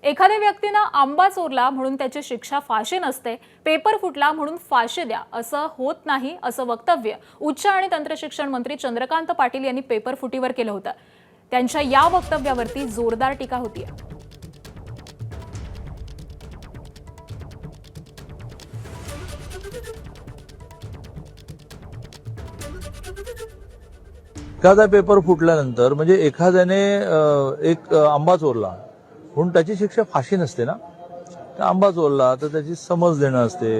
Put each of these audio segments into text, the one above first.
एखाद्या व्यक्तीनं आंबा चोरला म्हणून त्याची शिक्षा फाशी नसते, पेपर फुटला म्हणून फाशी द्या असं होत नाही, असं वक्तव्य उच्च आणि तंत्रशिक्षण मंत्री चंद्रकांत पाटील यांनी पेपर फुटीवर केलं होतं। त्यांच्या या वक्तव्यावरती जोरदार टीका होतीये। एखादा पेपर फुटल्यानंतर म्हणजे एखाद्याने एक आंबा चोरला म्हणून त्याची शिक्षा फाशी नसते ना। आंबा चोरला तर त्याची समज देणं असते,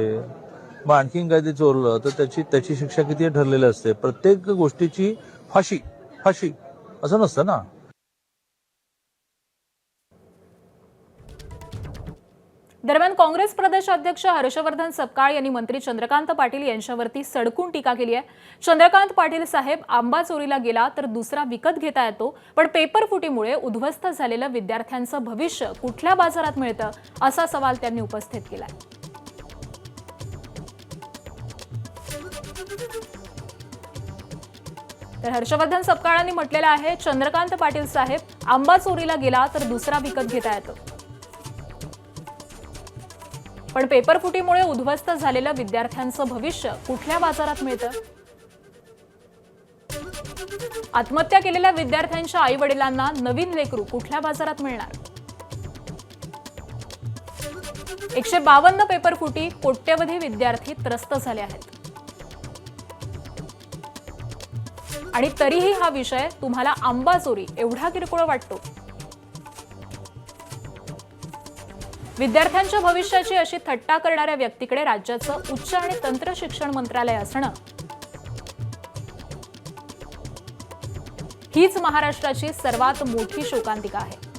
मग आणखीन काही ते चोरलं तर त्याची शिक्षा किती ठरलेली असते। प्रत्येक गोष्टीची फाशी फाशी असं नसतं ना। दरम्यान काँग्रेस प्रदेश अध्यक्ष हर्षवर्धन सपकाळ यांनी मंत्री चंद्रकांत पाटील यांच्यावरती सडकून टीका केली आहे। चंद्रकांत पाटील साहेब, आंबा चोरीला गेला तर दुसरा विकत घेता येतो, पण पेपर फुटीमुळे उद्ध्वस्त झालेलं विद्यार्थ्यांचं भविष्य कुठल्या बाजारात मिळतं, असा सवाल त्यांनी उपस्थित केलाय। तर हर्षवर्धन सपकाळांनी म्हटलेलं आहे, चंद्रकांत पाटील साहेब, आंबा चोरीला गेला तर दुसरा विकत घेता येतो, पण पेपर फुटीमुळे उद्ध्वस्त झालेलं विद्यार्थ्यांचं भविष्य कुठल्या बाजारात मिळतं? आत्महत्या केलेल्या विद्यार्थ्यांच्या आई वडिलांना नवीन लेकरू कुठल्या बाजारात मिळणार? 152 पेपर फुटी, कोट्यवधी विद्यार्थी त्रस्त झाले आहेत। आणि तरीही हा विषय तुम्हाला आंबा चोरी एवढा किरकोळ वाटतो? विद्यार्थ्यांच्या भविष्याची अशी थट्टा करणाऱ्या व्यक्तीकडे राज्याचं उच्च आणि तंत्र शिक्षण मंत्रालय असणं हीच महाराष्ट्राची सर्वात मोठी शोकांतिका आहे।